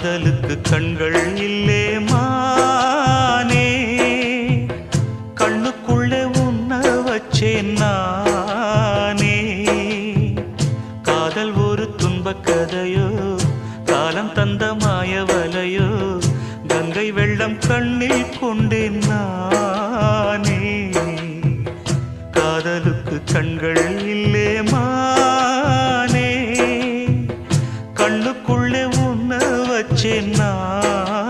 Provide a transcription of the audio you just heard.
காதலுக்கு கண்கள் இல்லே மானே, கண்ணுக்குள்ளே உன்ன வச்சேன் நானே. காதல் ஒரு துன்பக் கதையோ, காலம் தந்த மாயவலையோ, கங்கை வெள்ளம் கண்ணில் கொண்டேன் நானே. காதலுக்கு கண்கள் இல்லே மானே, கண்ணுக்குள்ளே உன்ன வச்சேன் நான்.